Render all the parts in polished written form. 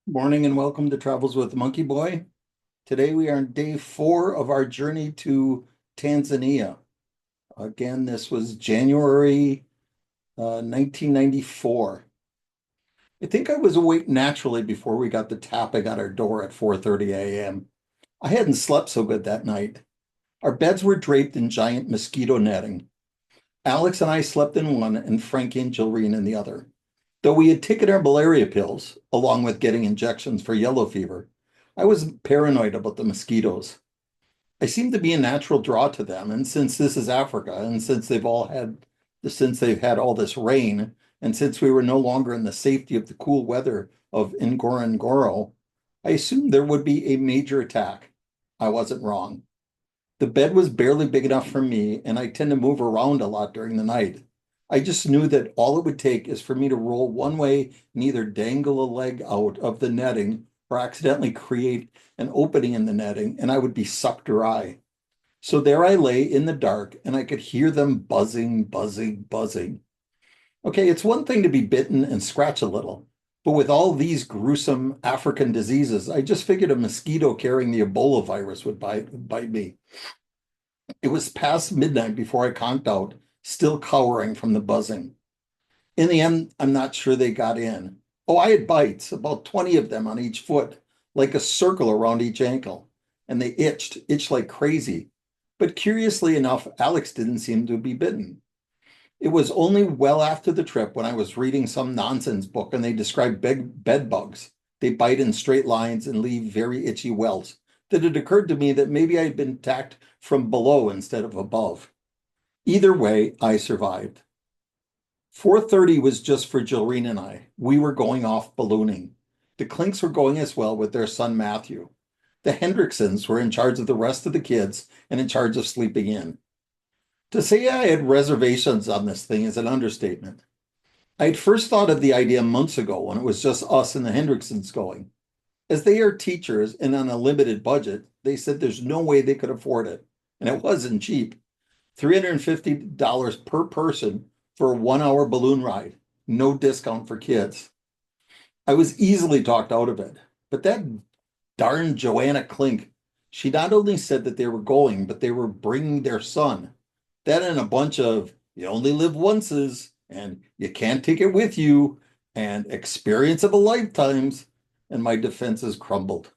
Morning and welcome to Travels with Monkey Boy. Today we are on day 4 of our journey to Tanzania. Again, this was January 1994. I think I was awake naturally before we got the tapping at our door at 4:30 a.m. I hadn't slept so good that night. Our beds were draped in giant mosquito netting. Alex and I slept in one and Frankie and Jilreen in the other. Though we had taken our malaria pills, along with getting injections for yellow fever, I was paranoid about the mosquitoes. I seem to be a natural draw to them, and since this is Africa, and since they've had all this rain, and since we were no longer in the safety of the cool weather of Ngorongoro, I assumed there would be a major attack. I wasn't wrong. The bed was barely big enough for me, and I tend to move around a lot during the night. I just knew that all it would take is for me to roll one way and either dangle a leg out of the netting or accidentally create an opening in the netting, and I would be sucked dry. So there I lay in the dark, and I could hear them buzzing, buzzing, buzzing. Okay, it's one thing to be bitten and scratch a little, but with all these gruesome African diseases, I just figured a mosquito carrying the Ebola virus would bite me. It was past midnight before I conked out, still cowering from the buzzing. In the end, I'm not sure they got in. Oh, I had bites, about 20 of them on each foot, like a circle around each ankle, and they itched like crazy. But curiously enough, Alex didn't seem to be bitten. It was only well after the trip when I was reading some nonsense book and they described bed bugs. They bite in straight lines and leave very itchy welts that it occurred to me that maybe I had been attacked from below instead of above. Either way, I survived. 4:30 was just for Jilreen and I. We were going off ballooning. The Clinks were going as well with their son Matthew. The Hendricksons were in charge of the rest of the kids and in charge of sleeping in. To say I had reservations on this thing is an understatement. I had first thought of the idea months ago when it was just us and the Hendricksons going. As they are teachers and on a limited budget, they said there's no way they could afford it. And it wasn't cheap. $350 per person for a 1 hour balloon ride. No discount for kids. I was easily talked out of it. But that darn Joanna Klink, she not only said that they were going, but they were bringing their son. That and a bunch of you only live onces and you can't take it with you and experience of a lifetimes. And my defenses crumbled.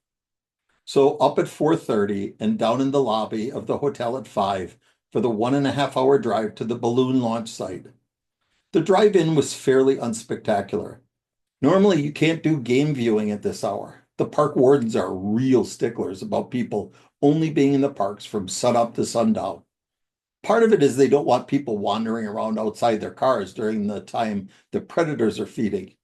So up at 4:30 and down in the lobby of the hotel at 5 for the 1.5 hour drive to the balloon launch site. The drive-in was fairly unspectacular. Normally, you can't do game viewing at this hour. The park wardens are real sticklers about people only being in the parks from sunup to sundown. Part of it is they don't want people wandering around outside their cars during the time the predators are feeding.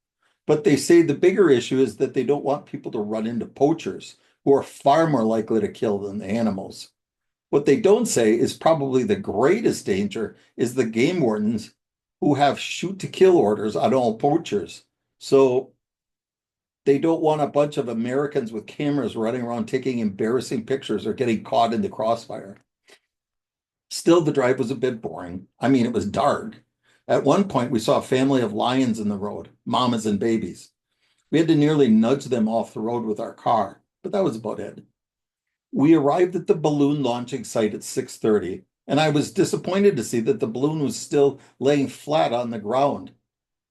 But they say the bigger issue is that they don't want people to run into poachers who are far more likely to kill than the animals. What they don't say is probably the greatest danger is the game wardens who have shoot to kill orders on all poachers. So they don't want a bunch of Americans with cameras running around taking embarrassing pictures or getting caught in the crossfire. Still, the drive was a bit boring. I mean, it was dark. At one point, we saw a family of lions in the road, mamas and babies. We had to nearly nudge them off the road with our car, but that was about it. We arrived at the balloon launching site at 6:30, and I was disappointed to see that the balloon was still laying flat on the ground.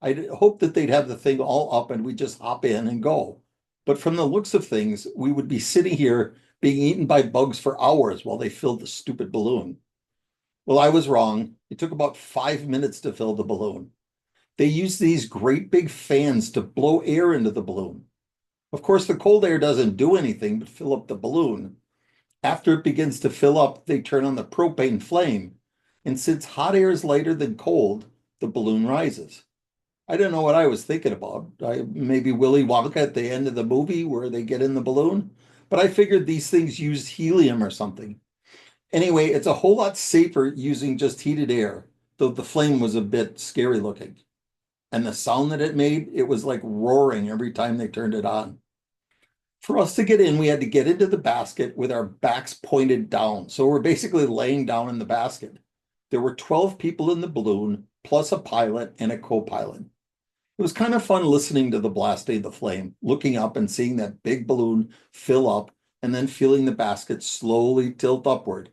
I hoped that they'd have the thing all up and we'd just hop in and go. But from the looks of things, we would be sitting here being eaten by bugs for hours while they filled the stupid balloon. Well, I was wrong. It took about 5 minutes to fill the balloon. They use these great big fans to blow air into the balloon. Of course, the cold air doesn't do anything but fill up the balloon. After it begins to fill up, they turn on the propane flame. And since hot air is lighter than cold, the balloon rises. I don't know what I was thinking about. Maybe Willy Wonka at the end of the movie where they get in the balloon, but I figured these things used helium or something. Anyway, it's a whole lot safer using just heated air, though the flame was a bit scary looking. And the sound that it made, it was like roaring every time they turned it on. For us to get in, we had to get into the basket with our backs pointed down. So we're basically laying down in the basket. There were 12 people in the balloon, plus a pilot and a co-pilot. It was kind of fun listening to the blasting of the flame, looking up and seeing that big balloon fill up, and then feeling the basket slowly tilt upward.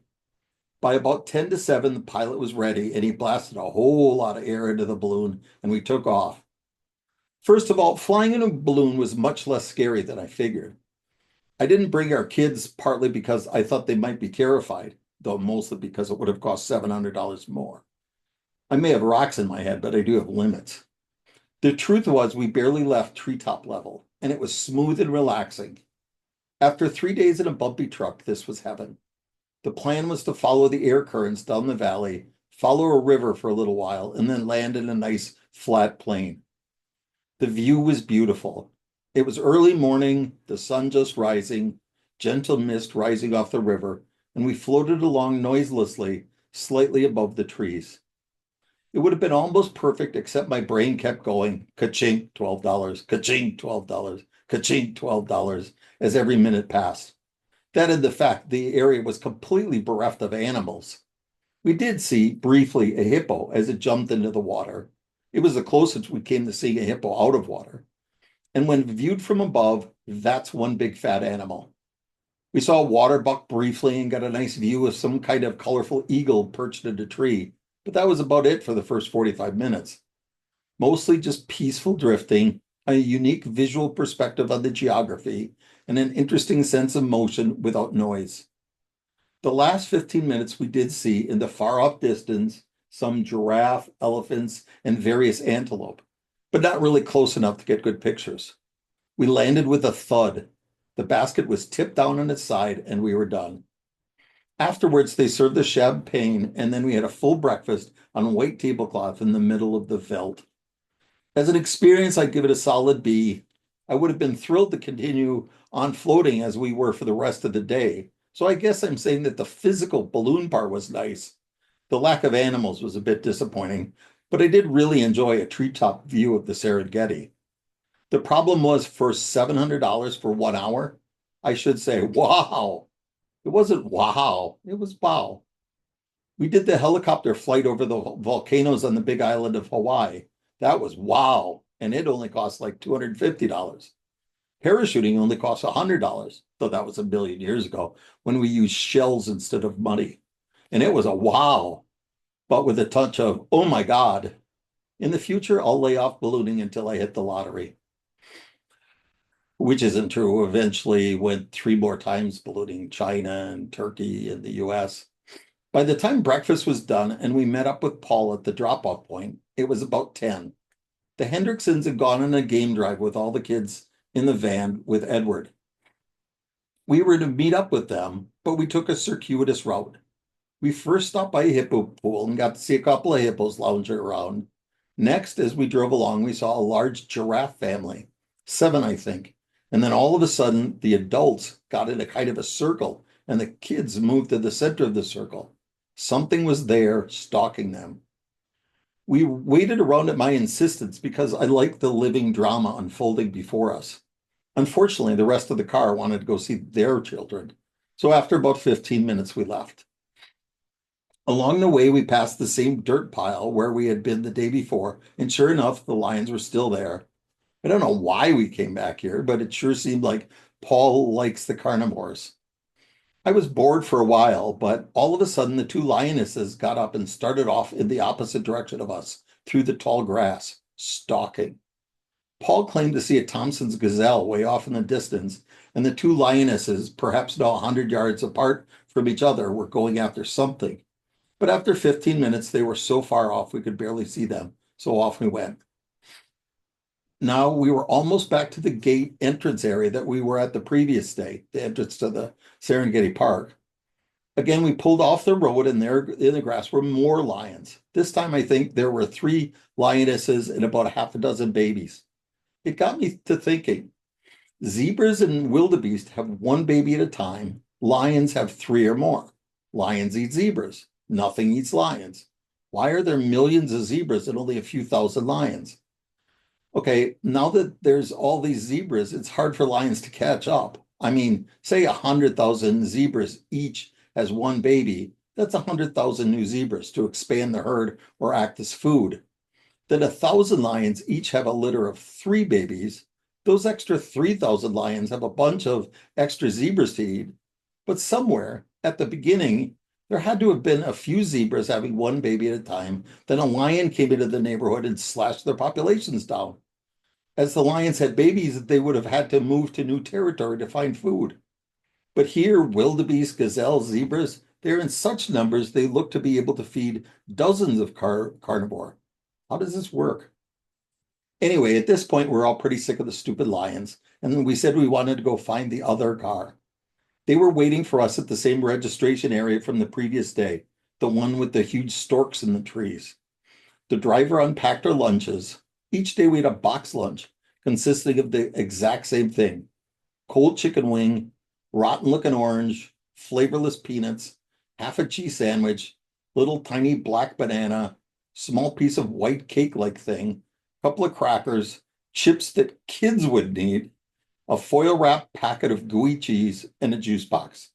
By about 10 to 7, the pilot was ready and he blasted a whole lot of air into the balloon and we took off. First of all, flying in a balloon was much less scary than I figured. I didn't bring our kids partly because I thought they might be terrified, though mostly because it would have cost $700 more. I may have rocks in my head, but I do have limits. The truth was, we barely left treetop level, and it was smooth and relaxing. After 3 days in a bumpy truck, this was heaven. The plan was to follow the air currents down the valley, follow a river for a little while, and then land in a nice flat plain. The view was beautiful. It was early morning, the sun just rising, gentle mist rising off the river, and we floated along noiselessly, slightly above the trees. It would have been almost perfect, except my brain kept going, ka-chink, $12, ka-chink, $12, ka-chink, $12, as every minute passed. That and the fact the area was completely bereft of animals. We did see, briefly, a hippo as it jumped into the water. It was the closest we came to seeing a hippo out of water. And when viewed from above, that's one big fat animal. We saw a water buck briefly and got a nice view of some kind of colorful eagle perched in a tree, but that was about it for the first 45 minutes. Mostly just peaceful drifting, a unique visual perspective on the geography, and an interesting sense of motion without noise. The last 15 minutes we did see in the far off distance some giraffe, elephants, and various antelope, but not really close enough to get good pictures. We landed with a thud. The basket was tipped down on its side and we were done. Afterwards, they served the champagne and then we had a full breakfast on a white tablecloth in the middle of the veldt. As an experience, I'd give it a solid B. I would have been thrilled to continue on floating as we were for the rest of the day. So I guess I'm saying that the physical balloon part was nice. The lack of animals was a bit disappointing, but I did really enjoy a treetop view of the Serengeti. The problem was for $700 for 1 hour, I should say, wow. It wasn't wow, it was wow. We did the helicopter flight over the volcanoes on the big island of Hawaii. That was wow, and it only cost like $250. Parachuting only cost $100, though that was a billion years ago when we used shells instead of money. And it was a wow, but with a touch of, oh my God. In the future, I'll lay off ballooning until I hit the lottery. Which isn't true. Eventually went 3 more times ballooning China and Turkey and the US. By the time breakfast was done and we met up with Paul at the drop-off point, it was about 10. The Hendricksons had gone on a game drive with all the kids in the van with Edward. We were to meet up with them, but we took a circuitous route. We first stopped by a hippo pool and got to see a couple of hippos lounging around. Next, as we drove along, we saw a large giraffe family, 7, I think. And then all of a sudden, the adults got in a kind of a circle and the kids moved to the center of the circle. Something was there stalking them. We waited around at my insistence because I liked the living drama unfolding before us. Unfortunately, the rest of the car wanted to go see their children. So after about 15 minutes, we left. Along the way, we passed the same dirt pile where we had been the day before, and sure enough, the lions were still there. I don't know why we came back here, but it sure seemed like Paul likes the carnivores. I was bored for a while, but all of a sudden the 2 lionesses got up and started off in the opposite direction of us through the tall grass, stalking. Paul claimed to see a Thompson's gazelle way off in the distance, and the 2 lionesses, perhaps now 100 yards apart from each other, were going after something. But after 15 minutes, they were so far off we could barely see them, so off we went. Now we were almost back to the gate entrance area that we were at the previous day, the entrance to the Serengeti Park. Again, we pulled off the road and there in the grass were more lions. This time, I think there were 3 lionesses and about a half a dozen babies. It got me to thinking, zebras and wildebeest have 1 baby at a time. Lions have 3 or more. Lions eat zebras. Nothing eats lions. Why are there millions of zebras and only a few thousand lions? Okay, now that there's all these zebras, it's hard for lions to catch up. I mean, say 100,000 zebras each has 1 baby. That's 100,000 new zebras to expand the herd or act as food. Then 1,000 lions each have a litter of 3 babies. Those extra 3,000 lions have a bunch of extra zebras to eat. But somewhere at the beginning, there had to have been a few zebras having one baby at a time. Then a lion came into the neighborhood and slashed their populations down. As the lions had babies, they would have had to move to new territory to find food. But here, wildebeest, gazelles, zebras, they're in such numbers they look to be able to feed dozens of carnivore. How does this work? Anyway, at this point, we're all pretty sick of the stupid lions, and we said we wanted to go find the other car. They were waiting for us at the same registration area from the previous day, the one with the huge storks in the trees. The driver unpacked our lunches. Each day we had a box lunch consisting of the exact same thing: cold chicken wing, rotten looking orange, flavorless peanuts, half a cheese sandwich, little tiny black banana, small piece of white cake-like thing, couple of crackers, chips that kids would need, a foil wrapped packet of gooey cheese, and a juice box.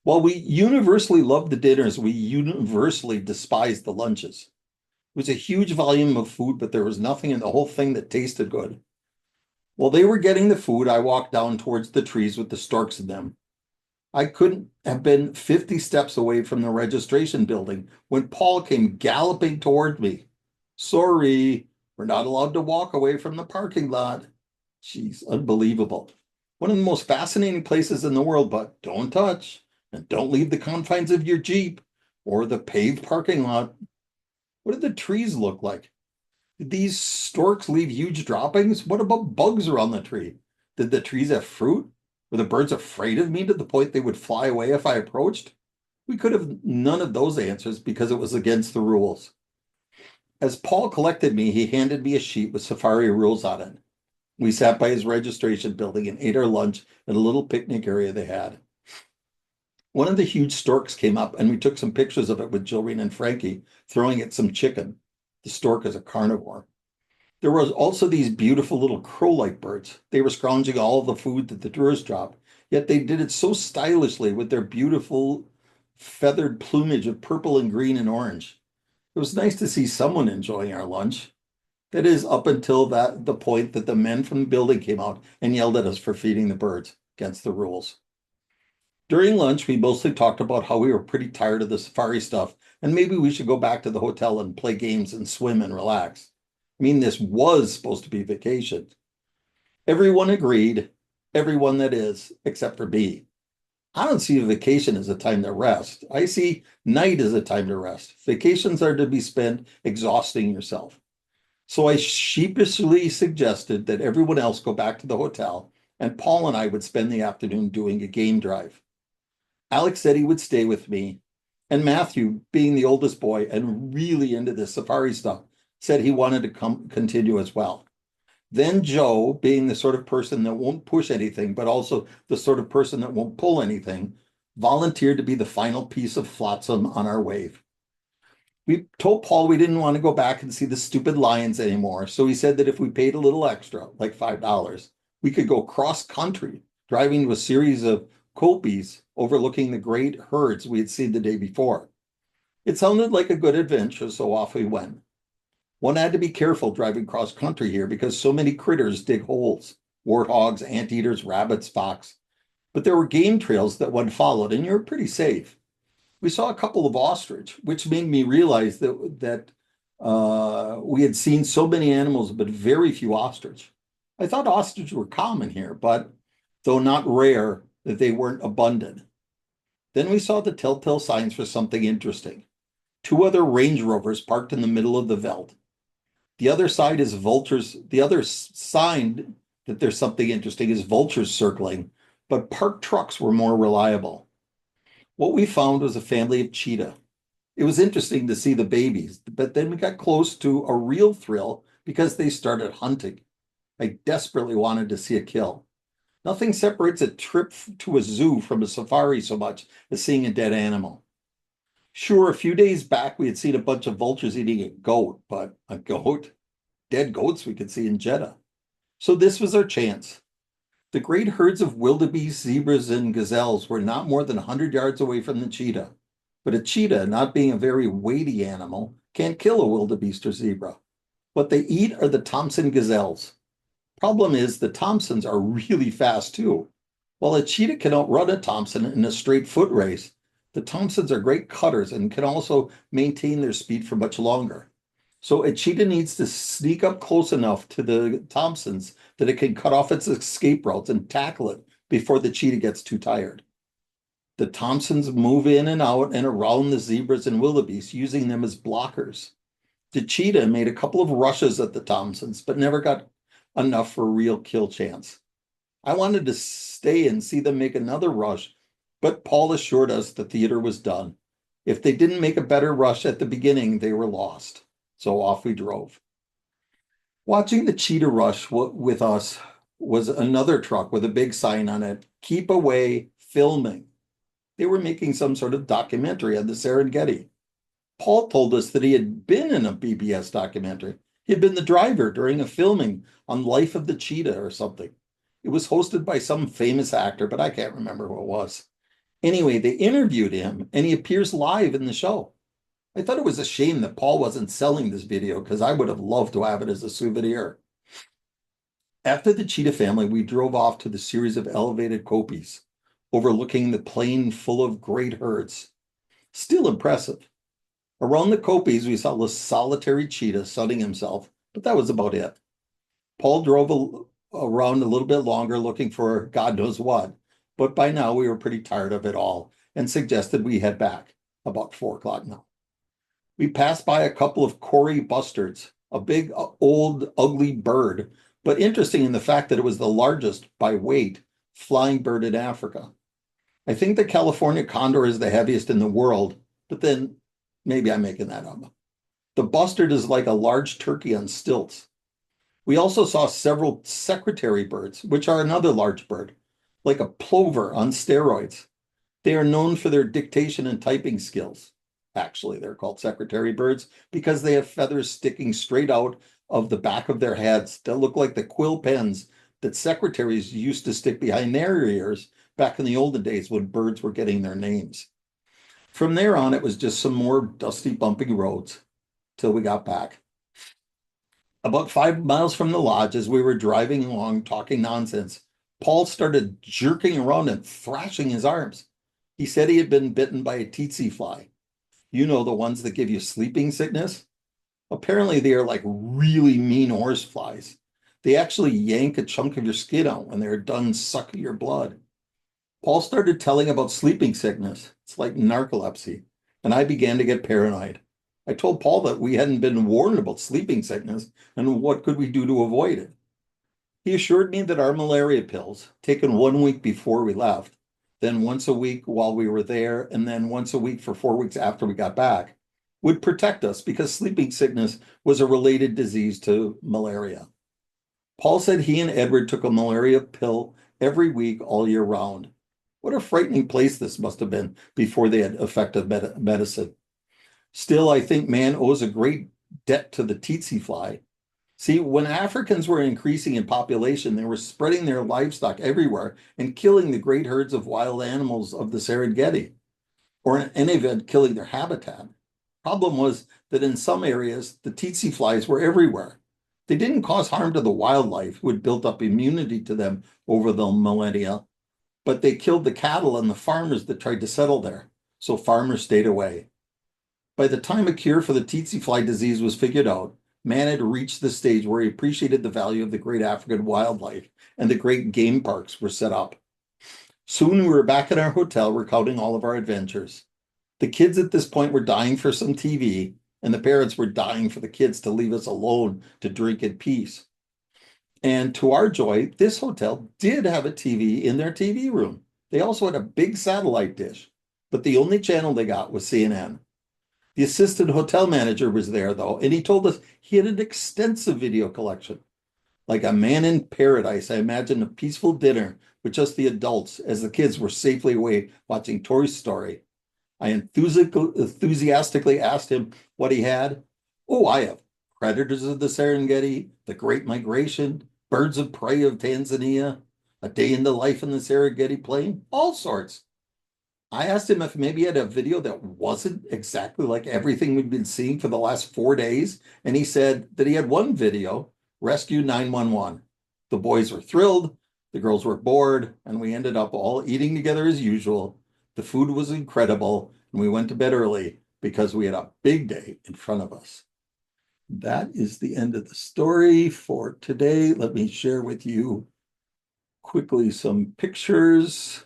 While we universally loved the dinners, we universally despised the lunches. It was a huge volume of food, but there was nothing in the whole thing that tasted good. While they were getting the food, I walked down towards the trees with the storks in them. I couldn't have been 50 steps away from the registration building when Paul came galloping toward me. Sorry, we're not allowed to walk away from the parking lot. Jeez, unbelievable. One of the most fascinating places in the world, but don't touch and don't leave the confines of your Jeep or the paved parking lot. What did the trees look like? Did these storks leave huge droppings? What about bugs around the tree? Did the trees have fruit? Were the birds afraid of me to the point they would fly away if I approached? We could have none of those answers because it was against the rules. As Paul collected me, he handed me a sheet with safari rules on it. We sat by his registration building and ate our lunch at a little picnic area they had. One of the huge storks came up and we took some pictures of it with Jillian and Frankie, throwing it some chicken. The stork is a carnivore. There was also these beautiful little crow-like birds. They were scrounging all the food that the tourists dropped, yet they did it so stylishly with their beautiful feathered plumage of purple and green and orange. It was nice to see someone enjoying our lunch. That is, up until the point that the men from the building came out and yelled at us for feeding the birds against the rules. During lunch, we mostly talked about how we were pretty tired of the safari stuff and maybe we should go back to the hotel and play games and swim and relax. I mean, this was supposed to be vacation. Everyone agreed, everyone that is, except for me. I don't see a vacation as a time to rest. I see night as a time to rest. Vacations are to be spent exhausting yourself. So I sheepishly suggested that everyone else go back to the hotel and Paul and I would spend the afternoon doing a game drive. Alex said he would stay with me, and Matthew, being the oldest boy and really into this safari stuff, said he wanted to continue as well. Then Joe, being the sort of person that won't push anything, but also the sort of person that won't pull anything, volunteered to be the final piece of flotsam on our wave. We told Paul we didn't want to go back and see the stupid lions anymore, so he said that if we paid a little extra, like $5, we could go cross country, driving to a series of kopies overlooking the great herds we had seen the day before. It sounded like a good adventure, so off we went. One had to be careful driving cross country here because so many critters dig holes: warthogs, anteaters, rabbits, fox. But there were game trails that one followed, and you were pretty safe. We saw a couple of ostrich, which made me realize that we had seen so many animals, but very few ostrich. I thought ostrich were common here, but though not rare, that they weren't abundant. Then we saw the telltale signs for something interesting. 2 other Range Rovers parked in the middle of the veldt. The other side is vultures. The other sign that there's something interesting is vultures circling, but parked trucks were more reliable. What we found was a family of cheetah. It was interesting to see the babies, but then we got close to a real thrill because they started hunting. I desperately wanted to see a kill. Nothing separates a trip to a zoo from a safari so much as seeing a dead animal. Sure, a few days back we had seen a bunch of vultures eating a goat, but a goat? Dead goats we could see in Jeddah. So this was our chance. The great herds of wildebeest, zebras, and gazelles were not more than 100 yards away from the cheetah. But a cheetah, not being a very weighty animal, can't kill a wildebeest or zebra. What they eat are the Thompson gazelles. Problem is, the Thompsons are really fast too. While a cheetah can outrun a Thompson in a straight foot race, the Thompsons are great cutters and can also maintain their speed for much longer. So a cheetah needs to sneak up close enough to the Thompsons that it can cut off its escape routes and tackle it before the cheetah gets too tired. The Thompsons move in and out and around the zebras and wildebeest, using them as blockers. The cheetah made a couple of rushes at the Thompsons, but never got enough for a real kill chance. I wanted to stay and see them make another rush, but Paul assured us the theater was done. If they didn't make a better rush at the beginning, they were lost. So off we drove. Watching the cheetah rush with us was another truck with a big sign on it, "Keep away, filming." They were making some sort of documentary on the Serengeti. Paul told us that he had been in a PBS documentary. He had been the driver during a filming on Life of the Cheetah or something. It was hosted by some famous actor, but I can't remember who it was. Anyway, they interviewed him and he appears live in the show. I thought it was a shame that Paul wasn't selling this video because I would have loved to have it as a souvenir. After the cheetah family, we drove off to the series of elevated kopis, overlooking the plain full of great herds. Still impressive. Around the kopis, we saw a solitary cheetah sunning himself, but that was about it. Paul drove around a little bit longer looking for God knows what, but by now we were pretty tired of it all and suggested we head back, about 4 o'clock now. We passed by a couple of Cory bustards, a big, old, ugly bird, but interesting in the fact that it was the largest by weight flying bird in Africa. I think the California condor is the heaviest in the world, but then maybe I'm making that up. The bustard is like a large turkey on stilts. We also saw several secretary birds, which are another large bird, like a plover on steroids. They are known for their dictation and typing skills. Actually, they're called secretary birds because they have feathers sticking straight out of the back of their heads that look like the quill pens that secretaries used to stick behind their ears back in the olden days when birds were getting their names. From there on, it was just some more dusty, bumpy roads till we got back. About 5 miles from the lodge, as we were driving along talking nonsense, Paul started jerking around and thrashing his arms. He said he had been bitten by a tsetse fly. You know, the ones that give you sleeping sickness? Apparently, they are like really mean horse flies. They actually yank a chunk of your skin out when they're done sucking your blood. Paul started telling about sleeping sickness. It's like narcolepsy. And I began to get paranoid. I told Paul that we hadn't been warned about sleeping sickness and what could we do to avoid it. He assured me that our malaria pills, taken 1 week before we left, then once a week while we were there, and then once a week for 4 weeks after we got back, would protect us because sleeping sickness was a related disease to malaria. Paul said he and Edward took a malaria pill every week all year round. What a frightening place this must have been before they had effective medicine. Still, I think man owes a great debt to the tsetse fly. See, when Africans were increasing in population, they were spreading their livestock everywhere and killing the great herds of wild animals of the Serengeti, or in any event, killing their habitat. Problem was that in some areas, the tsetse flies were everywhere. They didn't cause harm to the wildlife who had built up immunity to them over the millennia, but they killed the cattle and the farmers that tried to settle there, so farmers stayed away. By the time a cure for the tsetse fly disease was figured out, man had reached the stage where he appreciated the value of the great African wildlife, and the great game parks were set up. Soon we were back in our hotel recounting all of our adventures. The kids at this point were dying for some TV, and the parents were dying for the kids to leave us alone to drink in peace. And to our joy, this hotel did have a TV in their TV room. They also had a big satellite dish, but the only channel they got was CNN. The assistant hotel manager was there, though, and he told us he had an extensive video collection. Like a man in paradise, I imagined a peaceful dinner with just the adults as the kids were safely away watching Toy Story. I enthusiastically asked him what he had. Oh, I have Predators of the Serengeti, The Great Migration, Birds of Prey of Tanzania, A Day in the Life in the Serengeti Plain, all sorts. I asked him if maybe he had a video that wasn't exactly like everything we've been seeing for the last 4 days. And he said that he had one video, Rescue 911. The boys were thrilled, the girls were bored, and we ended up all eating together as usual. The food was incredible, and we went to bed early because we had a big day in front of us. That is the end of the story for today. Let me share with you quickly some pictures.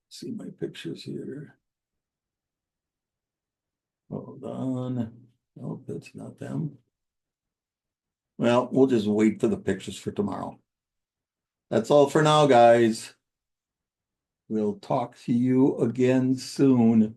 See my pictures here. Hold on. Nope, that's not them. Well, we'll just wait for the pictures for tomorrow. That's all for now, guys. We'll talk to you again soon.